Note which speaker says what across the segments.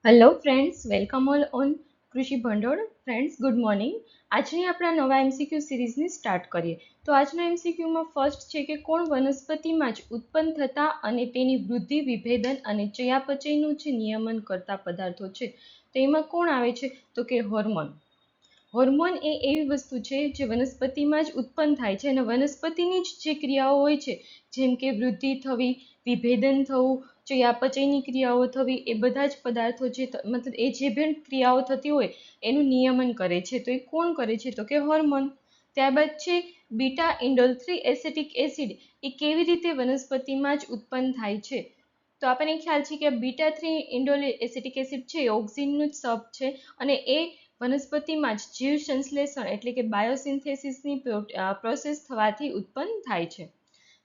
Speaker 1: Hello friends, welcome all on કૃષિ ભંડોળ. Friends, good morning. આજની આપણા નવા એમસીક્યુ સિરીઝની સ્ટાર્ટ કરીએ. તો આજના એમસીક્યુમાં ફર્સ્ટ છે કે કોણ વનસ્પતિમાં જ ઉત્પન્ન થતા અને તેની વૃદ્ધિ, વિભેદન અને ચયાપચયનું જે નિયમન કરતા પદાર્થો છે તો એમાં કોણ આવે છે? તો કે હોર્મોન. હોર્મોન એ એવી વસ્તુ છે જે વનસ્પતિમાં જ ઉત્પન્ન થાય છે અને વનસ્પતિની જ જે ક્રિયાઓ હોય છે, જેમ કે વૃદ્ધિ થવી, વિભેદન થવું, ચયાપચયની ક્રિયાઓ થવી, એ બધા જ પદાર્થો જે મતલબ એ જે પણ ક્રિયાઓ થતી હોય એનું નિયમન કરે છે. તો એ કોણ કરે છે? તો કે હોર્મોન. ત્યારબાદ છે બીટા ઇન્ડોલ 3 એસિટિક એસિડ. એ કેવી રીતે વનસ્પતિમાં જ ઉત્પન્ન થાય છે? તો આપણને ખ્યાલ છે કે બીટા 3 ઇન્ડોલ એસિટિક એસિડ છે એ ઓક્સિનનું જ સબ છે અને એ વનસ્પતિમાં જ જીવ સંશ્લેષણ એટલે કે બાયોસિન્થેસિસની પ્રોસેસ થવાથી ઉત્પન્ન થાય છે.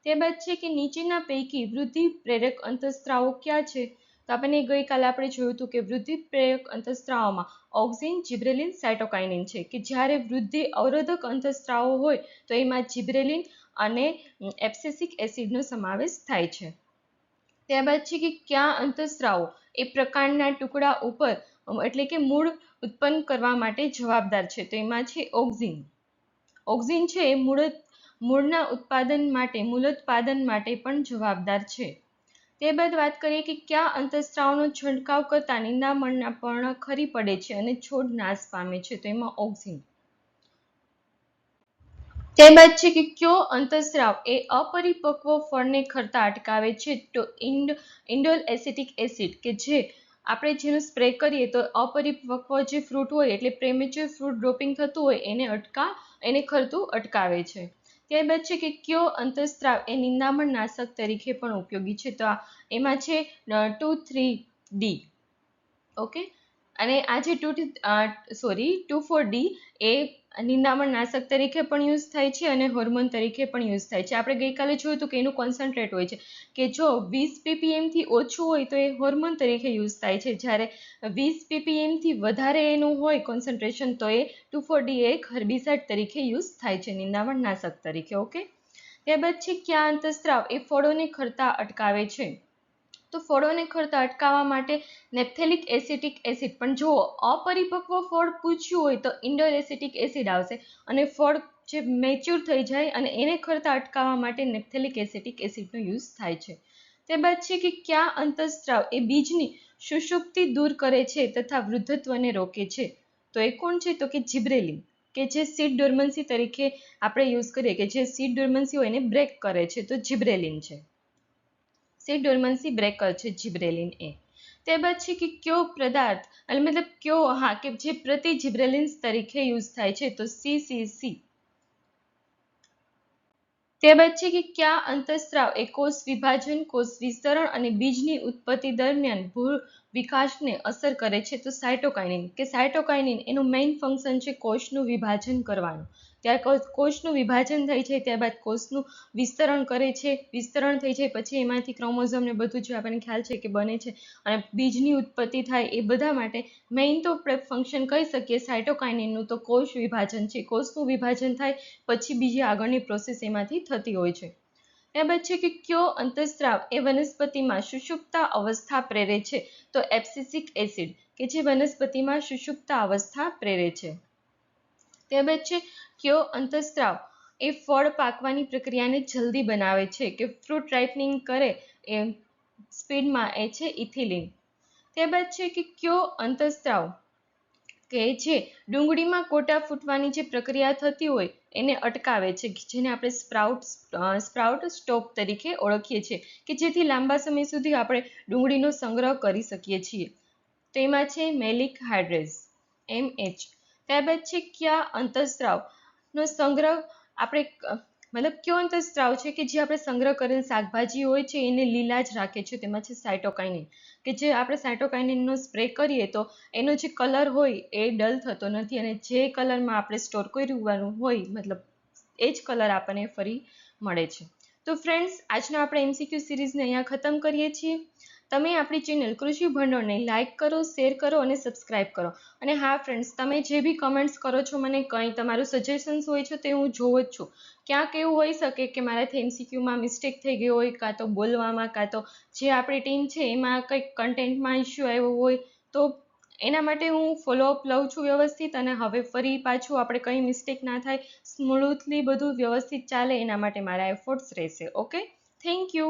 Speaker 1: ત્યારબાદ છે કે નીચેના પૈકી વૃદ્ધિ પ્રેરક અંતઃસ્ત્રાવો ક્યાં છે? તો આપણને ગઈકાલે આપણે જોયું હતું કે વૃદ્ધિ પ્રેરક અંતઃસ્ત્રાવોમાં ઓક્સિન, જિબ્રેલિન, સાયટોકાઇનિન છે કે જ્યારે વૃદ્ધિ અવરોધક અંતઃસ્ત્રાવો હોય તો એમાં જિબ્રેલિન અને એબ્સિસિક એસિડનો સમાવેશ થાય છે. ત્યારબાદ છે કે કયા અંતઃસ્ત્રાવો એ પ્રકાંડના ટુકડા ઉપર એટલે કે મૂળ ઉત્પન્ન કરવા માટે જવાબદાર છે? તો એમાં છે ઓક્સિન. ઓક્સિન છે એ મૂળના મૂલોત્પાદન માટે પણ જવાબદાર છે. ત્યારબાદ વાત કરીએ કે કયા અંતઃસ્ત્રાવનો છંટકાવ કરતા નિંદામણના પર્ણ ખરી પડે છે અને છોડ નાશ પામે છે? તો એમાં ઓક્સિન. ત્યારબાદ છે કે કયો અંતઃસ્ત્રાવ એ અપરિપક્વ ફળને ખરતા અટકાવે છે? તો ઇન્ડોલ એસિટિક એસિડ કે જે આપણે જેનો સ્પ્રે કરીએ તો અપરિપક્વ જે ફ્રૂટ હોય એટલે પ્રેમેચ્યોર ફ્રૂટ ડ્રોપિંગ થતું હોય એને ખરતું અટકાવે છે. ત્યારબાદ છે કે કયો અંતઃસ્ત્રાવ એ નિંદામણ નાશક તરીકે પણ ઉપયોગી છે? તો એમાં છે 2,3-D. ઓકે, અને આ જે 2,4-D એ નિંદામણ નાશક તરીકે પણ યુઝ થાય છે અને હોર્મોન તરીકે પણ યુઝ થાય છે. આપણે ગઈકાલે જોયું હતું કે એનું કોન્સન્ટ્રેટ હોય છે કે જો 20 ppm થી ઓછું હોય તો એ હોર્મોન તરીકે યુઝ થાય છે, જ્યારે 20 ppm થી વધારે એનું હોય કોન્સન્ટ્રેશન તો એ 2,4-D એક હર્બિસાઇડ તરીકે યુઝ થાય છે, નિંદામણ નાશક તરીકે. ઓકે, ત્યારબાદ છે કયા અંતઃસ્ત્રાવ એ ફળોને ખરતા અટકાવે છે? તો ફળોને ખરતા અટકાવવા માટે નેપ્થેલિક એસિટિક એસિડ, પણ જો અપરિપક્વ ફળ પૂછ્યું હોય તો ઇન્ડોલ એસિટિક એસિડ આવશે અને ફળ જે મેચ્યોર થઈ જાય અને એને ખરતા અટકાવવા માટે નેપ્થેલિક એસિટિક એસિડનો યુઝ થાય છે. ત્યારબાદ છે કે કયા અંતઃસ્ત્રાવ એ બીજની સુષુપ્તિ દૂર કરે છે તથા વૃદ્ધત્વને રોકે છે? તો એ કોણ છે? તો કે જિબ્રેલિન, કે જે સીડ ડોર્મન્સી તરીકે આપણે યુઝ કરીએ કે જે સીડ ડોર્મન્સી હોય એને બ્રેક કરે છે, તો જિબ્રેલિન છે. સીડ ડોર્મન્સી બ્રેકર છે જિબ્રેલિન એ. ત્યારબાદ છે કે કયો પદાર્થ કે જે પ્રતિ જિબ્રેલિન્સ તરીકે યુઝ થાય છે? તો CCC. ત્યારબાદ છે કે કયા અંતઃસ્ત્રાવ એ કોષ વિભાજન, કોષ વિસ્તરણ અને બીજની ઉત્પત્તિ દરમિયાન ભૂ વિકાસને અસર કરે છે? તો સાયટોકાઇનિન, કે સાયટોકાઇનિન એનું મેઇન ફંક્શન છે કોષનું વિભાજન કરવાનું. ત્યારે કોષનું વિભાજન થઈ જાય ત્યારબાદ કોષનું વિસ્તરણ કરે છે, વિસ્તરણ થઈ જાય પછી એમાંથી ક્રોમોઝોમ ને બધું જે આપણને ખ્યાલ છે કે બને છે અને બીજની ઉત્પત્તિ થાય, એ બધા માટે મેઇન તો ફંક્શન કહી શકીએ સાયટોકાઇનિનનું તો કોષ વિભાજન છે. કોષનું વિભાજન થાય પછી બીજી આગળની પ્રોસેસ એમાંથી થતી હોય છે. ત્યારબાદ છે કે કયો અંતઃસ્ત્રાવ એ વનસ્પતિમાં સુષુપ્તા અવસ્થા પ્રેરે છે? તો એબ્સિસિક એસિડ, કે જે વનસ્પતિમાં સુષુપ્તા અવસ્થા પ્રેરે છે. ત્યારબાદ છે કયો અંતઃસ્ત્રાવ એ ફળ પાકવાની પ્રક્રિયાને જલ્દી બનાવે છે કે ફ્રૂટ રાઇપનિંગ કરે એ સ્પીડમાં? એ છે ઇથિલિન. ત્યારબાદ છે કે કયો અંતઃસ્ત્રાવ કે જે ડુંગળીમાં કોટા ફૂટવાની જે પ્રક્રિયા થતી હોય એને અટકાવે છે, જેને આપણે સ્પ્રાઉટ સ્ટોપ તરીકે ઓળખીએ છીએ, કે જેથી લાંબા સમય સુધી આપણે ડુંગળીનો સંગ્રહ કરી શકીએ છીએ? તો એમાં છે મેલિક હાઇડ્રેઝ, MH. ત્યારબાદ છે કયા અંતઃસ્ત્રાવનો સંગ્રહ કયો અંતઃસ્ત્રાવ છે કે જે આપણે સંગ્રહ કરેલ શાકભાજી હોય છે એને લીલા જ રાખે છે? તેમાં છે સાયટોકાઇનિન, કે જે આપણે સાયટોકાઇનિનનો સ્પ્રે કરીએ તો એનો જે કલર હોય એ ડલ થતો નથી અને જે કલરમાં આપણે સ્ટોર કર્યું હોય એ જ કલર આપણને ફરી મળે છે. તો ફ્રેન્ડ્સ, આજનો આપણે MCQ સિરીઝને અહીંયા ખતમ કરીએ છીએ. તમે આપણી ચેનલ કૃષિ ભંડોળને લાઇક કરો, શેર કરો અને સબસ્ક્રાઇબ કરો. અને હા ફ્રેન્ડ્સ, તમે જે બી કમેન્ટ્સ કરો છો મને કંઈ તમારું સજેશન્સ હોય છે તે હું જોઉં જ છું. ક્યાંક એવું હોઈ શકે કે મારાથી MCQમાં મિસ્ટેક થઈ ગઈ હોય, કાં તો બોલવામાં, કાં તો જે આપણી ટીમ છે એમાં કંઈક કન્ટેન્ટમાં ઇશ્યુ આવ્યો હોય તો એના માટે હું ફોલોઅપ લઉં છું વ્યવસ્થિત, અને હવે ફરી પાછું આપણે કંઈ મિસ્ટેક ના થાય, સ્મૂથલી બધું વ્યવસ્થિત ચાલે એના માટે મારા એફર્ટ્સ રહેશે. Okay, thank you.